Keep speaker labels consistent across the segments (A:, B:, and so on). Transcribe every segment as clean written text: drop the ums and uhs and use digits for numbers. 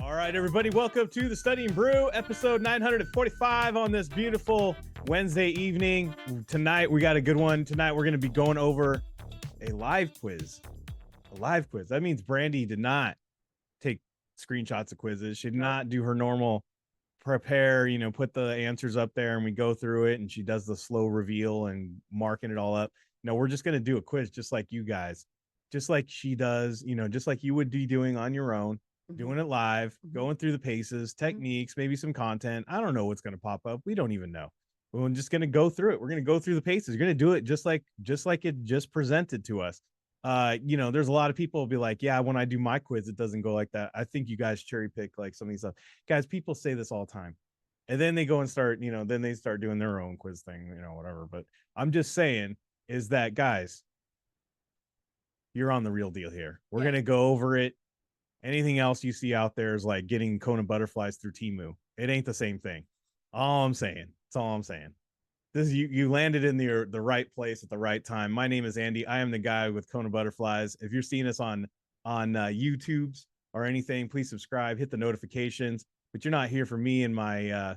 A: All right, everybody, welcome to the Studying Brew, episode 945 on this beautiful Wednesday evening. Tonight, we got a good one. Tonight, we're going to be going over a live quiz. A live quiz. That means Brandi did not take screenshots of quizzes. She did not do her normal prepare, put the answers up there and we go through it and she does the slow reveal and marking it all up. No, we're just going to do a quiz just like you guys, just like she does, just like you would be doing on your own. Doing it live, going through the paces, techniques, maybe some content. I don't know what's going to pop up. We don't even know. We're just going to go through it. We're going to go through the paces. You're going to do it just like it just presented to us. There's a lot of people will be like, yeah, when I do my quiz, it doesn't go like that. I think you guys cherry pick like some of these stuff. Guys, people say this all the time. And then they go and start, then they start doing their own quiz thing, whatever. But I'm just saying is that, guys, you're on the real deal here. We're going to go over it. Anything else you see out there is like getting KonaButterflyz through Temu. It ain't the same thing. All I'm saying. That's all I'm saying. This you landed in the right place at the right time. My name is Andy. I am the guy with KonaButterflyz. If you're seeing us on YouTube's or anything, please subscribe, hit the notifications. But you're not here for me and my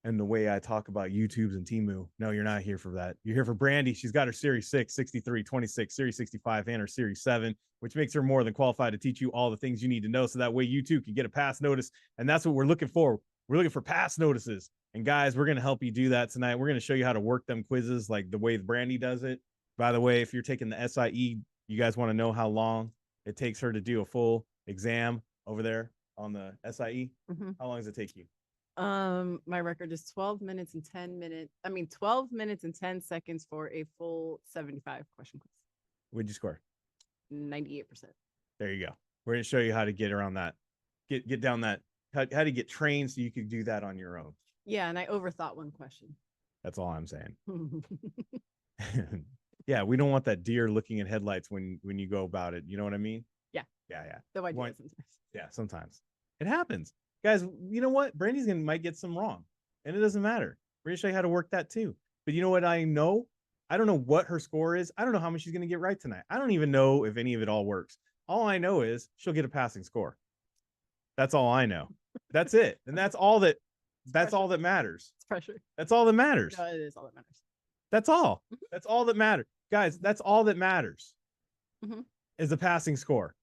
A: and the way I talk about YouTube's and Temu. No, you're not here for that. You're here for Brandi. She's got her Series 6, 63, 26, Series 65, and her Series 7, which makes her more than qualified to teach you all the things you need to know. So that way you too can get a pass notice. And that's what we're looking for. We're looking for pass notices. And guys, we're going to help you do that tonight. We're going to show you how to work them quizzes like the way Brandi does it. By the way, if you're taking the SIE, you guys want to know how long it takes her to do a full exam over there on the SIE? How long does it take you?
B: My record is 12 minutes and 10 minutes. 12 minutes and 10 seconds for a full 75 question quiz.
A: What'd you score?
B: 98%.
A: There you go. We're going to show you how to get around that. Get down that. How to get trained so you can do that on your own.
B: Yeah, and I overthought one question.
A: That's all I'm saying. Yeah, we don't want that deer looking at headlights when you go about it. You know what I mean?
B: Yeah. Though I do it sometimes.
A: Yeah, sometimes. It happens. Guys, you know what? Brandi's might get some wrong, and it doesn't matter. We're going to show you how to work that too. But you know what I know? I don't know what her score is. I don't know how much she's going to get right tonight. I don't even know if any of it all works. All I know is she'll get a passing score. That's all I know. That's it. And that's all that matters.
B: It's pressure.
A: That's all that matters.
B: No, it is all that matters.
A: That's all. That's all that matters. Guys, that's all that matters is a passing score.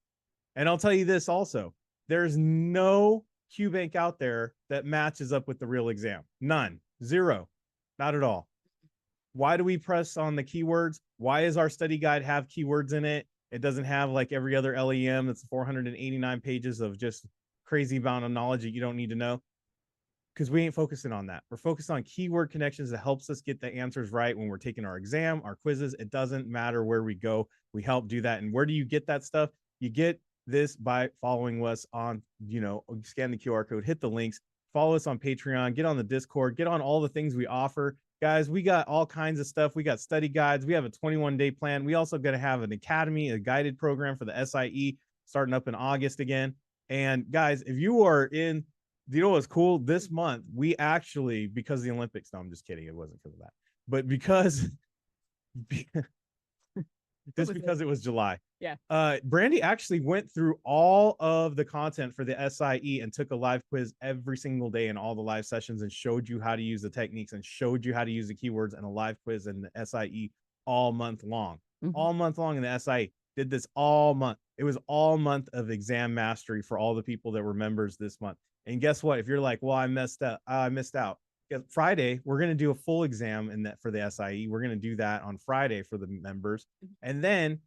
A: And I'll tell you this also. There's no QBank out there that matches up with the real exam. None. Zero. Not at all. Why do we press on the keywords? Why does our study guide have keywords in it? It doesn't have like every other LEM that's 489 pages of just crazy amount of knowledge that you don't need to know. Because we ain't focusing on that. We're focused on keyword connections that helps us get the answers right when we're taking our exam, our quizzes. It doesn't matter where we go. We help do that. And where do you get that stuff? You get this by following us on, scan the QR code, hit the links, follow us on Patreon, get on the Discord, get on all the things we offer. Guys, we got all kinds of stuff. We got study guides. We have a 21-day plan. We also going to have an academy, a guided program for the SIE starting up in August again. And guys, if you are in, what's cool? This month, we actually, because of the Olympics, no, I'm just kidding. It wasn't because of that. But because it was July.
B: Yeah.
A: Brandi actually went through all of the content for the SIE and took a live quiz every single day in all the live sessions and showed you how to use the techniques and showed you how to use the keywords and a live quiz in the SIE all month long. All month long in the SIE. Did this all month. It was all month of exam mastery for all the people that were members this month. And guess what? If you're like, well, I missed out. Friday, we're going to do a full exam for the SIE. We're going to do that on Friday for the members. And then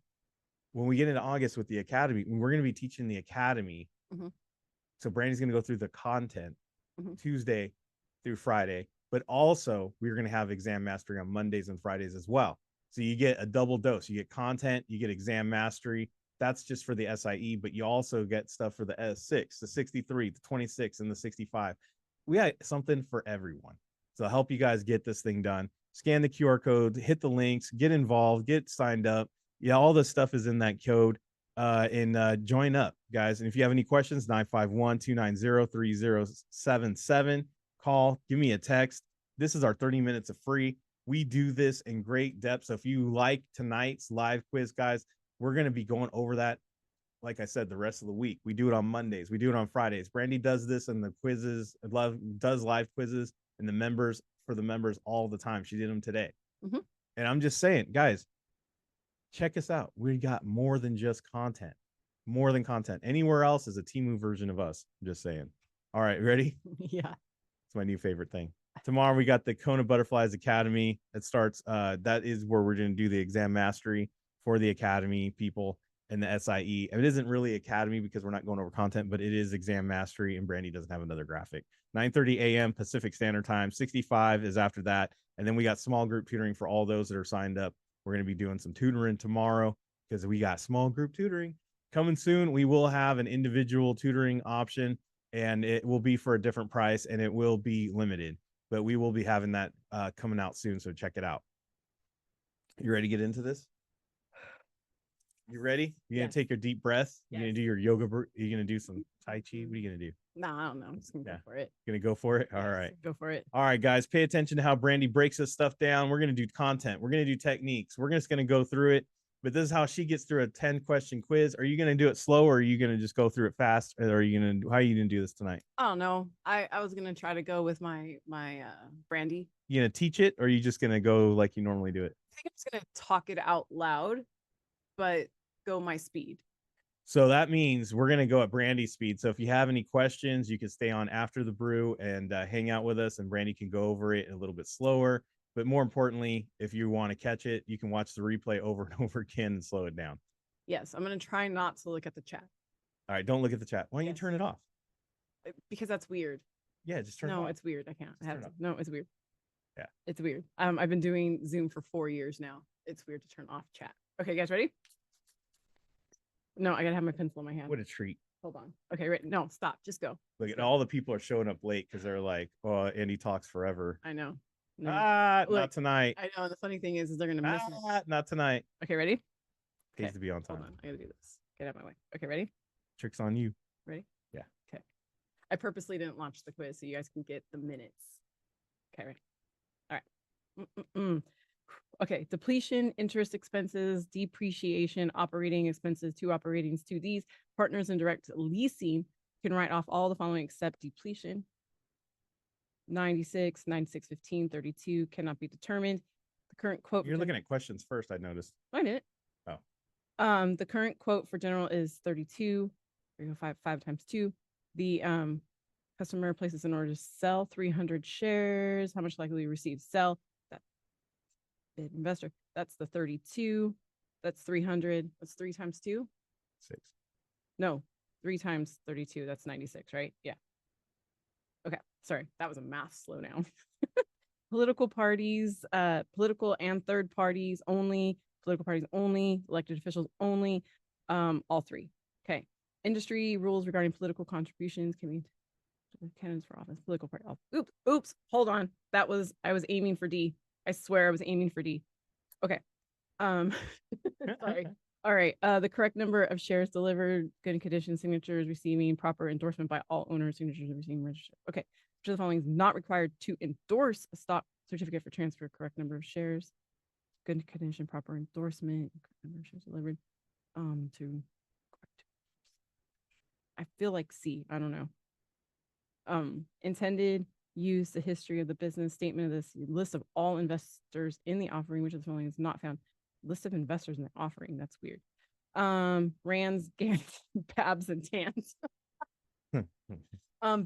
A: when we get into August with the academy, we're going to be teaching the academy. So Brandi's going to go through the content Tuesday through Friday, but also we're going to have exam mastery on Mondays and Fridays as well. So you get a double dose. You get content, you get exam mastery. That's just for the SIE, but you also get stuff for the S6, the 63, the 26, and the 65. We got something for everyone. So I'll help you guys get this thing done. Scan the QR code, hit the links, get involved, get signed up. Yeah, all this stuff is in that code. And join up, guys. And if you have any questions, 951-290-3077. Call, give me a text. This is our 30 minutes of free. We do this in great depth. So if you like tonight's live quiz, guys, we're going to be going over that like I said, the rest of the week. We do it on Mondays. We do it on Fridays. Brandi does this and the quizzes, does live quizzes and for the members all the time. She did them today.
B: Mm-hmm.
A: And I'm just saying, guys, check us out. We got more than just content. More than content. Anywhere else is a Temu version of us. I'm just saying. All right, ready?
B: Yeah.
A: It's my new favorite thing. Tomorrow we got the KonaButterflyz Academy. It starts. That is where we're going to do the exam mastery for the Academy people and the SIE. And it isn't really Academy because we're not going over content, but it is exam mastery. And Brandi doesn't have another graphic. 9:30 a.m. Pacific Standard Time. 65 is after that. And then we got small group tutoring for all those that are signed up. We're going to be doing some tutoring tomorrow because we got small group tutoring coming soon. We will have an individual tutoring option, and it will be for a different price, and it will be limited. But we will be having that coming out soon, so check it out. You ready to get into this? You ready? You're gonna take your deep breath. You're gonna do your yoga. You're gonna do some Tai Chi. What are you gonna do?
B: No, I don't know. I'm just gonna go for it.
A: Gonna go for it. All right,
B: go for it.
A: All right, guys, pay attention to how Brandi breaks this stuff down. We're gonna do content. We're gonna do techniques. We're just gonna go through it. But this is how she gets through a 10-question quiz. Are you gonna do it slow, or are you gonna just go through it fast? Or are you gonna? How are you gonna do this tonight?
B: I don't know. I was gonna try to go with my Brandi.
A: You gonna teach it, or are you just gonna go like you normally do it?
B: I think I'm just gonna talk it out loud, but go my speed.
A: So that means we're gonna go at Brandi's speed. So if you have any questions, you can stay on after the brew and hang out with us, and Brandi can go over it a little bit slower. But more importantly, if you want to catch it, you can watch the replay over and over again and slow it down.
B: Yes, I'm gonna try not to look at the chat.
A: All right, don't look at the chat. Why don't you turn it off?
B: Because that's weird.
A: Yeah, just turn it off.
B: No, it's weird. I can't. I have to. No, it's weird.
A: Yeah,
B: it's weird. I've been doing Zoom for 4 years now. It's weird to turn off chat. Okay, guys, ready? No, I gotta have my pencil in my hand.
A: What a treat.
B: Hold on. Okay, right. No, stop. Just go.
A: Look at all the people are showing up late because they're like, "Oh, Andy talks forever."
B: I know.
A: No. Not tonight.
B: I know. The funny thing is they're gonna miss it.
A: Not tonight.
B: Okay, ready?
A: Pays to be on time.
B: Hold on. I gotta do this. Get out of my way. Okay, ready?
A: Trick's on you.
B: Ready?
A: Yeah.
B: Okay. I purposely didn't launch the quiz so you guys can get the minutes. Okay, ready? All right. Okay, depletion, interest expenses, depreciation, operating expenses, two operatings, two Ds, partners and direct leasing can write off all the following except depletion. 96, 96, 15, 32 cannot be determined. The current quote.
A: You're looking at questions first, I noticed.
B: I did it.
A: Oh.
B: The current quote for general is 32. 5 times 2. The customer places an order to sell 300 shares. How much likely to receive? Sell. That bid investor. That's the 32. That's 300. That's 3 times 2.
A: 6.
B: No, 3 times 32. That's 96, right? Yeah. Okay. Sorry, that was a math slowdown. Political parties, political and third parties only, political parties only, elected officials only, all 3. Okay. Industry rules regarding political contributions can be candidates for office, political party. Oops, hold on. I was aiming for D. I swear I was aiming for D. Okay. Sorry. All right. The correct number of shares delivered, good condition, signatures, receiving proper endorsement by all owners, signatures receiving registered. Okay. Which of the following is not required to endorse a stock certificate for transfer? Correct number of shares, good condition, proper endorsement, correct number of shares delivered. To I feel like C. I don't know. Intended use, the history of the business, statement of this list of all investors in the offering, which of the following is not found. List of investors in the offering. That's weird. Rands, Gans, Babs, and Tans.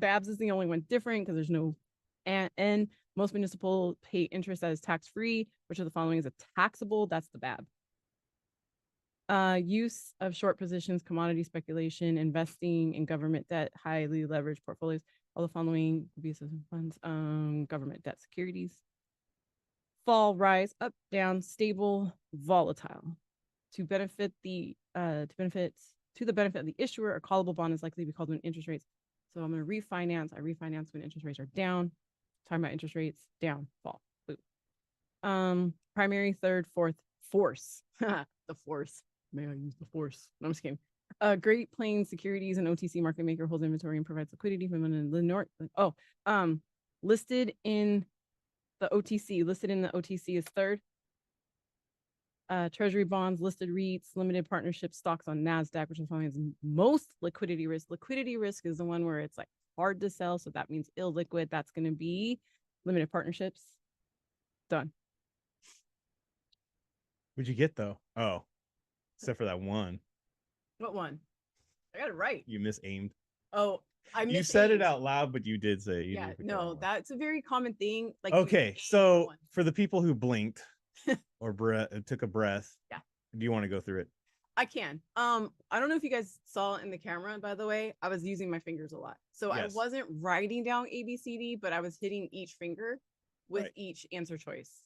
B: Babs is the only one different because there's no N. Most municipal pay interest that is tax-free. Which of the following is a taxable? That's the BAB. Use of short positions, commodity speculation, investing in government debt, highly leveraged portfolios. All the following funds, government debt securities. Fall, rise, up, down, stable, volatile. To the benefit of the issuer, a callable bond is likely to be called when interest rates. So I'm going to refinance. I refinance when interest rates are down. Talking about interest rates, down, fall. Boop. Primary, third, fourth, force. The force. May I use the force? No, I'm just kidding. Great Plains Securities, an OTC market maker, holds inventory and provides liquidity from the north. Listed in the OTC is third. treasury bonds, listed REITs, limited partnership stocks on NASDAQ, which is one has most liquidity risk. Liquidity risk is the one where it's like hard to sell. So that means illiquid. That's going to be limited partnerships. Done.
A: What'd you get though? Oh, except for that one.
B: What one? I got it right.
A: You misaimed.
B: Oh,
A: You said it out loud, but you did say it.
B: Yeah, no, that's a very common thing. Like,
A: okay, so for the people who blinked or took a breath,
B: yeah,
A: do you want to go through it?
B: I can. I don't know if you guys saw in the camera, by the way, I was using my fingers a lot. So yes. I wasn't writing down ABCD, but I was hitting each finger with each answer choice.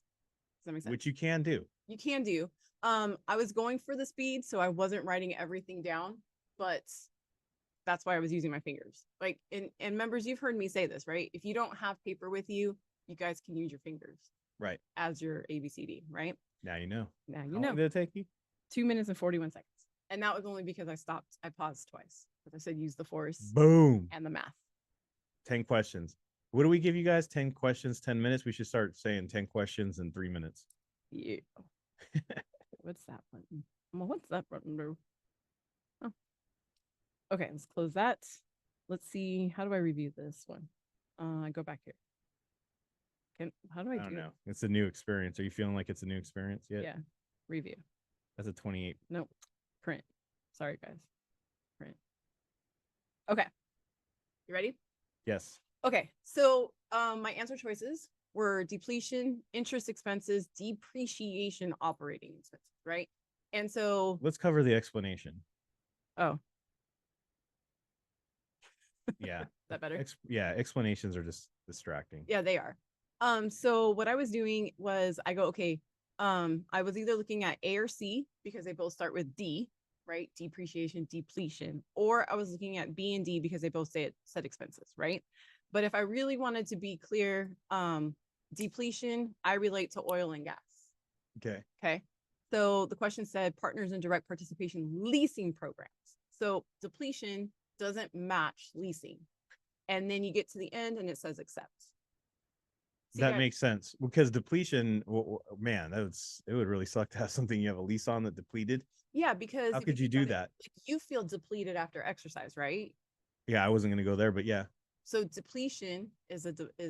B: Does that make sense?
A: Which you can do.
B: You can do. I was going for the speed, so I wasn't writing everything down, but that's why I was using my fingers. Like, and members, you've heard me say this, right? If you don't have paper with you, you guys can use your fingers.
A: Right.
B: As your ABCD, right?
A: Now you know.
B: Now you
A: How
B: know.
A: long did it take you?
B: 2 minutes and 41 seconds. And that was only because I paused twice. Because I said use the force.
A: Boom.
B: And the math.
A: 10 questions. What do we give you guys? 10 questions, 10 minutes? We should start saying 10 questions in 3 minutes.
B: Yeah. What's that button? Well, what's that button do? Oh. Okay, let's close that. Let's see. How do I review this one? I go back here. How do I do?
A: I don't know. It's a new experience. Are you feeling like it's a new experience yet?
B: Yeah. Review.
A: That's a 28.
B: Nope. Print. Sorry, guys. Print. Okay. You ready?
A: Yes.
B: Okay. So my answer choices were depletion, interest expenses, depreciation, operating expenses, right? And so
A: let's cover the explanation.
B: Oh.
A: Yeah.
B: Is that better?
A: Yeah, explanations are just distracting.
B: Yeah, they are. So what I was doing was I go, okay, I was either looking at A or C because they both start with D, right? Depreciation, depletion, or I was looking at B and D because they both said expenses, right? But if I really wanted to be clear, depletion, I relate to oil and gas.
A: Okay.
B: Okay. So the question said partners in direct participation leasing programs. So depletion doesn't match leasing. And then you get to the end and it says accept.
A: That makes sense because depletion, man, it would really suck to have something you have a lease on that depleted.
B: Yeah, because
A: how could you do that?
B: You feel depleted after exercise, right?
A: Yeah, I wasn't going to go there, but yeah.
B: So depletion is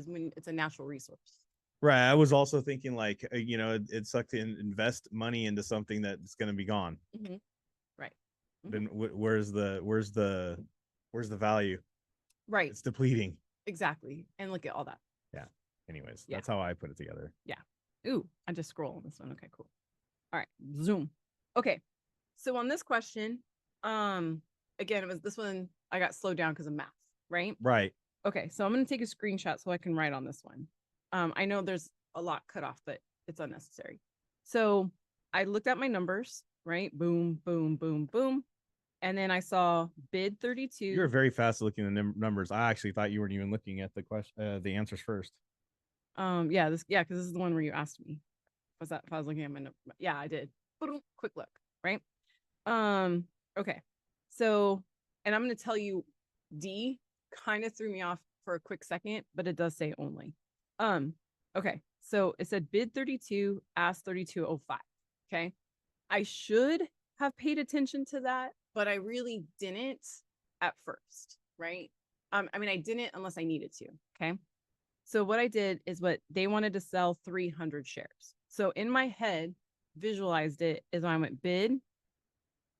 B: when it's a natural resource.
A: Right. I was also thinking like, it sucked to invest money into something that's going to be gone.
B: Mm-hmm. Right.
A: Mm-hmm. Then where's the value?
B: Right.
A: It's depleting.
B: Exactly. And look at all that.
A: Yeah. Anyways, that's how I put it together.
B: Yeah. Ooh, I just scroll on this one. Okay, cool. All right. Zoom. Okay. So on this question, again, it was this one I got slowed down because of math, right?
A: Right.
B: Okay. So I'm going to take a screenshot so I can write on this one. I know there's a lot cut off, but it's unnecessary. So I looked at my numbers, right? Boom, boom, boom, boom. And then I saw bid 32.
A: You're very fast looking at the numbers. I actually thought you weren't even looking at the question, the answers first.
B: Yeah, because this is the one where you asked me. If I was looking at my number? Yeah, I did. Quick look, right? Okay. So, and I'm going to tell you, D kind of threw me off for a quick second, but it does say only. Okay. So it said bid 32, ask 3205. Okay. I should have paid attention to that, but I really didn't at first, right? I didn't unless I needed to. Okay. So what I did is what they wanted to sell 300 shares. So in my head, visualized it as I went bid,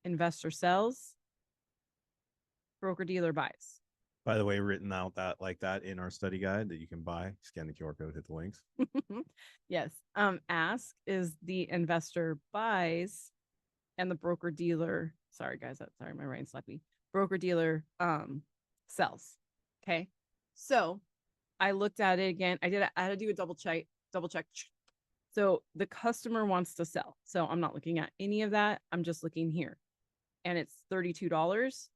B: investor sells, broker dealer buys.
A: By the way, written out like that in our study guide that you can buy. Scan the QR code, hit the links.
B: Yes. Ask is the investor buys and the broker dealer. Sorry, guys. Sorry, my brain's slappy. Broker dealer sells. Okay. So I looked at it again. I had to do a double check. So the customer wants to sell. So I'm not looking at any of that. I'm just looking here. And it's $32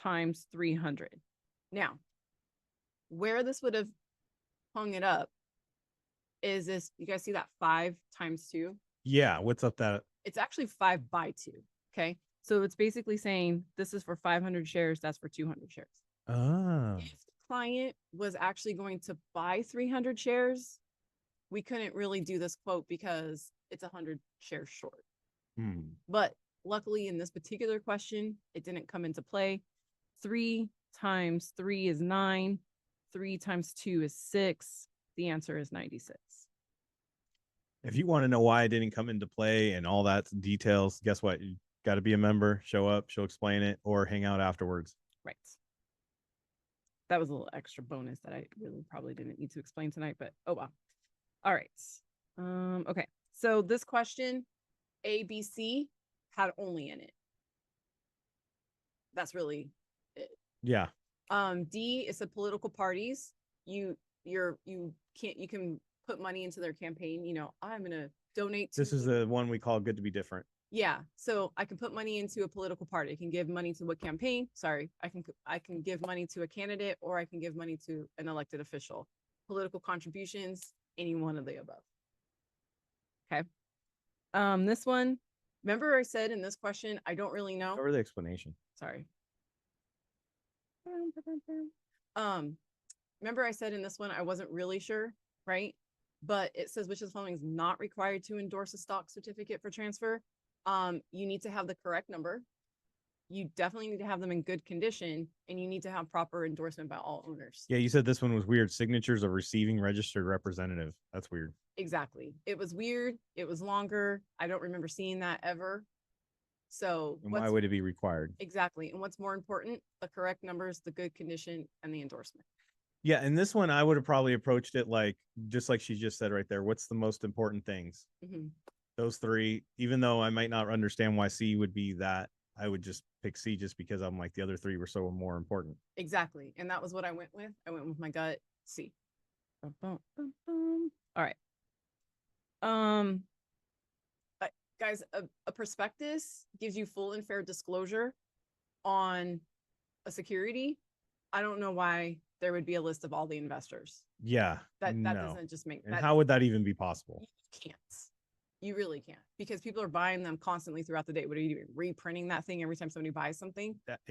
B: times 300. Now, where this would have hung it up is this. You guys see that 5 times 2?
A: Yeah. What's up that?
B: It's actually 5 by 2. Okay. So it's basically saying this is for 500 shares. That's for 200 shares.
A: Ah.
B: If the client was actually going to buy 300 shares, we couldn't really do this quote because it's 100 shares short. But luckily in this particular question, it didn't come into play. 3 times 3 is 9. 3 times 2 is 6. The answer is 96.
A: If you want to know why it didn't come into play and all that details, guess what? You got to be a member, show up, she'll explain it, or hang out afterwards.
B: Right. That was a little extra bonus that I really probably didn't need to explain tonight, but oh well. All right. Okay. So this question, A, B, C, had only in it. That's really it.
A: Yeah.
B: D is the political parties. You can put money into their campaign. You know, I'm gonna donate to.
A: This is the one we call good to be different.
B: Yeah. So I can put money into a political party. I can give money to a campaign. Sorry. I can give money to a candidate, or I can give money to an elected official. Political contributions, any one of the above. Okay. This one, remember I said in this question, I don't really know.
A: Cover the explanation.
B: Sorry. Remember I said in this one, I wasn't really sure, right? But it says which of the following is not required to endorse a stock certificate for transfer. You need to have the correct number. You definitely need to have them in good condition, and you need to have proper endorsement by all owners.
A: Yeah, you said this one was weird. Signatures of receiving registered representative. That's weird.
B: Exactly. It was weird. It was longer. I don't remember seeing that ever. So
A: and why would it be required?
B: Exactly. And what's more important? The correct numbers, the good condition, and the endorsement.
A: Yeah, and this one I would have probably approached it like just like she just said right there. What's the most important things? Those three, even though I might not understand why C would be that, I would just pick C just because I'm like the other three were so more important.
B: Exactly. And that was what I went with. I went with my gut, C. All right. Guys, a prospectus gives you full and fair disclosure on a security. I don't know why there would be a list of all the investors.
A: Yeah.
B: That doesn't just make
A: and how would that even be possible?
B: You can't. You really can't, because people are buying them constantly throughout the day. What are you doing? Reprinting that thing every time somebody buys something? That's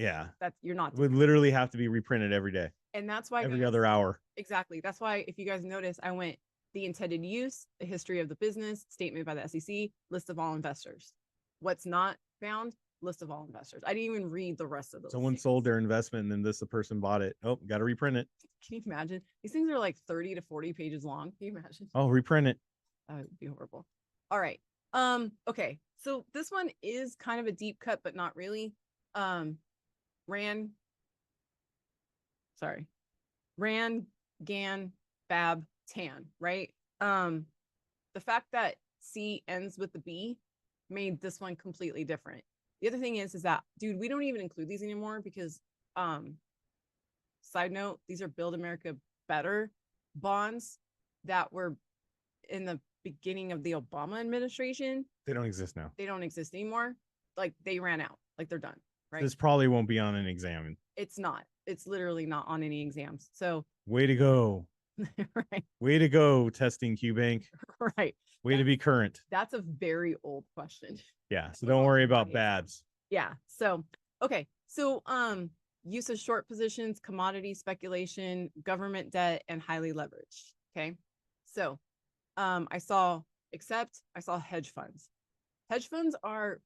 B: you're not.
A: It would literally have to be reprinted every day.
B: And that's why
A: every other hour.
B: Exactly. That's why if you guys notice, I went the intended use, the history of the business, statement by the SEC, list of all investors. What's not found? List of all investors. I didn't even read the rest of those.
A: Someone sold their investment and then the person bought it. Oh, got to reprint it.
B: Can you imagine? These things are like 30 to 40 pages long. Can you imagine?
A: Oh, reprint it.
B: That would be horrible. All right. Okay. So this one is kind of a deep cut, but not really. Ran, Gan, Fab, Tan, right? The fact that C ends with the B made this one completely different. The other thing is that, dude, we don't even include these anymore because, side note, these are Build America Better bonds that were in the beginning of the Obama administration.
A: They don't exist now.
B: They don't exist anymore. Like they ran out, like they're done, right?
A: This probably won't be on an exam.
B: It's not. It's literally not on any exams. So
A: way to go.
B: Right.
A: Way to go, testing QBank.
B: Right.
A: Way to be current.
B: That's a very old question.
A: Yeah. So don't worry about Babs.
B: Yeah. So, okay. So, use of short positions, commodity speculation, government debt, and highly leveraged. Okay. So, I saw hedge funds. Hedge funds are,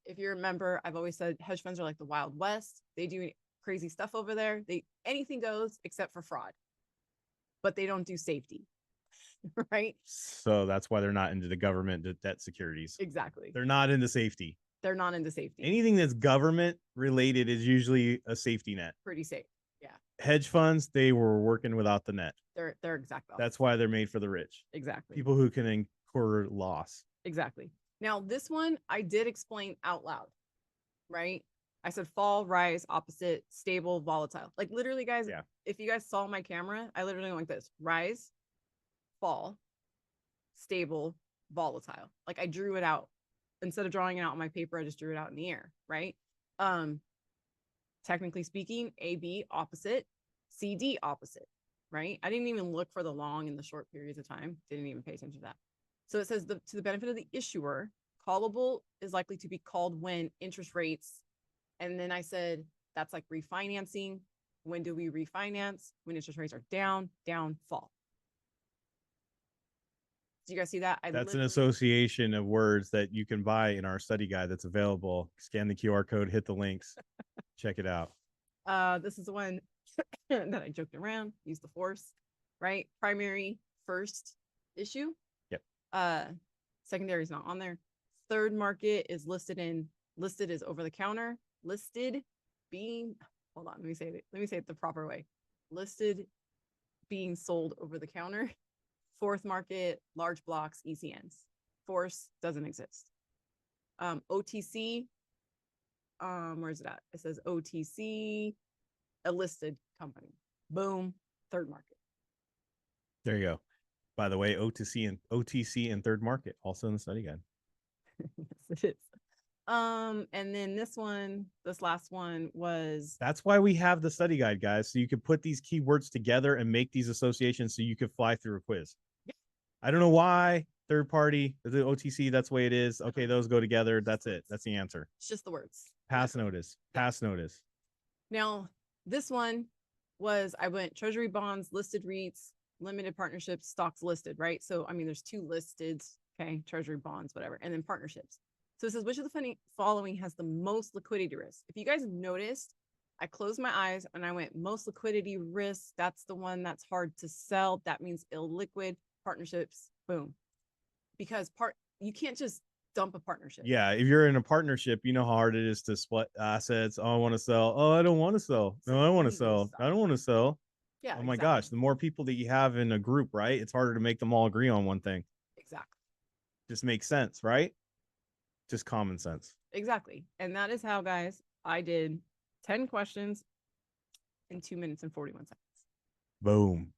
B: if you remember, I've always said hedge funds are like the Wild West. They do crazy stuff over there. Anything goes except for fraud, but they don't do safety. Right.
A: So that's why they're not into the government debt securities.
B: Exactly.
A: They're not into safety.
B: They're not into safety.
A: Anything that's government related is usually a safety net.
B: Pretty safe. Yeah.
A: Hedge funds, they were working without the net.
B: They're exactly.
A: That's why they're made for the rich.
B: Exactly.
A: People who can incur loss.
B: Exactly. Now, this one I did explain out loud, right? I said fall, rise, opposite, stable, volatile. Like literally, guys,
A: yeah.
B: If you guys saw my camera, I literally went like this: rise, fall, stable, volatile. Like I drew it out. Instead of drawing it out on my paper, I just drew it out in the air, right? Technically speaking, AB opposite, CD opposite, right? I didn't even look for the long and the short periods of time. Didn't even pay attention to that. So it says to the benefit of the issuer, callable is likely to be called when interest rates. And then I said, that's like refinancing. When do we refinance? When interest rates are down, fall. Do you guys see that?
A: That's an association of words that you can buy in our study guide that's available. Scan the QR code, hit the links, check it out.
B: This is the one that I joked around, use the force, right? Primary, first issue.
A: Yep.
B: Secondary is not on there. Third market is listed as over the counter. Listed being, hold on, let me say it the proper way. Listed being sold over the counter. Fourth market, large blocks, ECNs. Force doesn't exist. OTC, where's it at? It says OTC, a listed company. Boom, third market.
A: There you go. By the way, OTC and third market also in the study guide.
B: Yes, it is. And then this last one was.
A: That's why we have the study guide, guys. So you can put these keywords together and make these associations so you could fly through a quiz. Yeah. I don't know why third party, the OTC, that's the way it is. Okay, those go together. That's it. That's the answer.
B: It's just the words.
A: Pass notice. Pass notice.
B: Now, this one was, I went treasury bonds, listed REITs, limited partnerships, stocks listed, right? So, I mean, there's two listed, okay, treasury bonds, whatever, and then partnerships. So it says, which of the following has the most liquidity risk? If you guys noticed, I closed my eyes and I went, most liquidity risk, that's the one that's hard to sell. That means illiquid. Partnerships, boom. Because you can't just dump a partnership.
A: Yeah, if you're in a partnership, you know how hard it is to split assets. Oh, I want to sell. Oh, I don't want to sell. No, I want to sell. I don't want to sell.
B: Yeah.
A: Oh my gosh, the more people that you have in a group, right? It's harder to make them all agree on one thing.
B: Exactly.
A: Just makes sense, right? Just common sense.
B: Exactly. And that is how, guys, I did 10 questions in 2 minutes and 41 seconds.
A: Boom.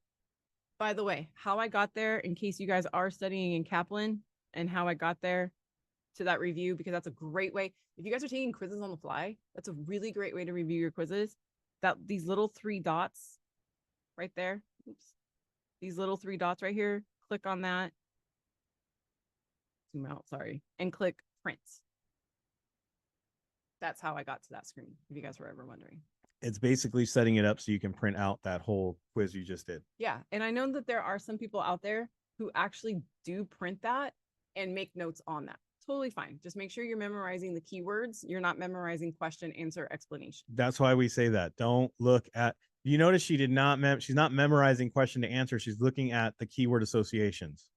B: By the way, how I got there, in case you guys are studying in Kaplan, and how I got there to that review, because that's a great way. If you guys are taking quizzes on the fly, that's a really great way to review your quizzes. These little 3 dots right there. Oops. These little 3 dots right here. Click on that. Zoom out, sorry. And click print. That's how I got to that screen, if you guys were ever wondering.
A: It's basically setting it up so you can print out that whole quiz you just did.
B: Yeah. And I know that there are some people out there who actually do print that and make notes on that. Totally fine. Just make sure you're memorizing the keywords. You're not memorizing question, answer, explanation.
A: That's why we say that. Don't look at, you notice she did not, she's not memorizing question to answer. She's looking at the keyword associations.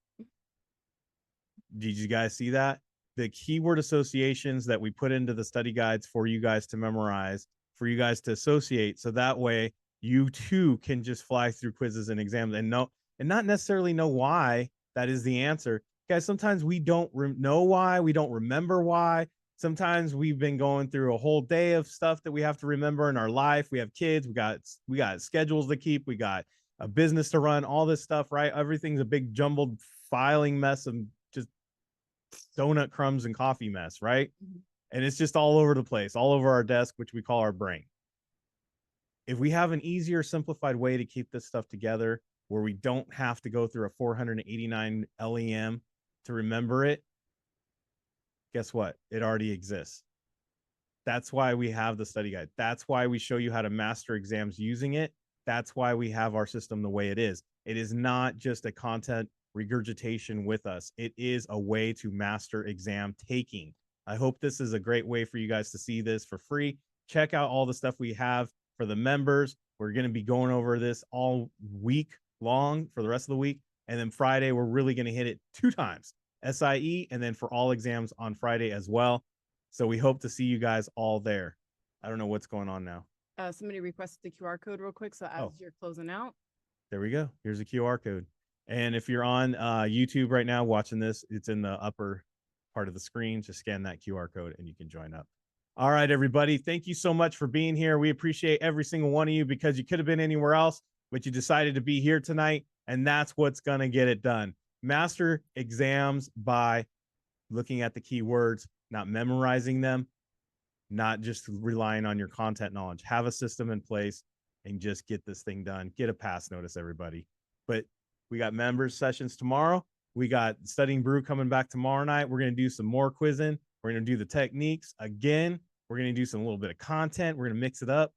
A: Did you guys see that? The keyword associations that we put into the study guides for you guys to memorize, for you guys to associate. So that way you too can just fly through quizzes and exams and not necessarily know why that is the answer. Guys, sometimes we don't know why, we don't remember why. Sometimes we've been going through a whole day of stuff that we have to remember in our life. We have kids, we got schedules to keep, we got a business to run, all this stuff, right? Everything's a big jumbled filing mess of just donut crumbs and coffee mess, right? Mm-hmm. And it's just all over the place, all over our desk, which we call our brain. If we have an easier, simplified way to keep this stuff together, where we don't have to go through a 489 LEM to remember it, guess what? It already exists. That's why we have the study guide. That's why we show you how to master exams using it. That's why we have our system the way it is. It is not just a content regurgitation with us. It is a way to master exam taking. I hope this is a great way for you guys to see this for free. Check out all the stuff we have for the members. We're going to be going over this all week long for the rest of the week. And then Friday, we're really going to hit it 2 times, SIE, and then for all exams on Friday as well. So we hope to see you guys all there. I don't know what's going on now.
B: Somebody requested the QR code real quick. So as you're closing out.
A: There we go. Here's a QR code. And if you're on YouTube right now watching this, it's in the upper part of the screen. Just scan that QR code and you can join up. All right, everybody. Thank you so much for being here. We appreciate every single one of you, because you could have been anywhere else, but you decided to be here tonight. And that's what's going to get it done. Master exams by looking at the keywords, not memorizing them, not just relying on your content knowledge. Have a system in place and just get this thing done. Get a pass notice, everybody. But we got members sessions tomorrow. We got Studying Brew coming back tomorrow night. We're going to do some more quizzing. We're going to do the techniques again. We're going to do some little bit of content. We're going to mix it up.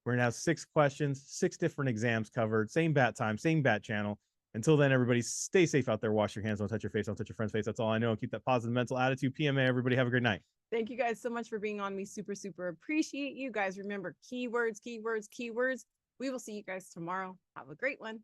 A: We're going to have 6 questions, 6 different exams covered, same bat time, same bat channel. Until then, everybody stay safe out there. Wash your hands. Don't touch your face. Don't touch your friend's face. That's all I know. Keep that positive mental attitude. PMA, everybody have a great night.
B: Thank you guys so much for being on. Me super, super appreciate you guys. Remember, keywords, keywords, keywords. We will see you guys tomorrow. Have a great one.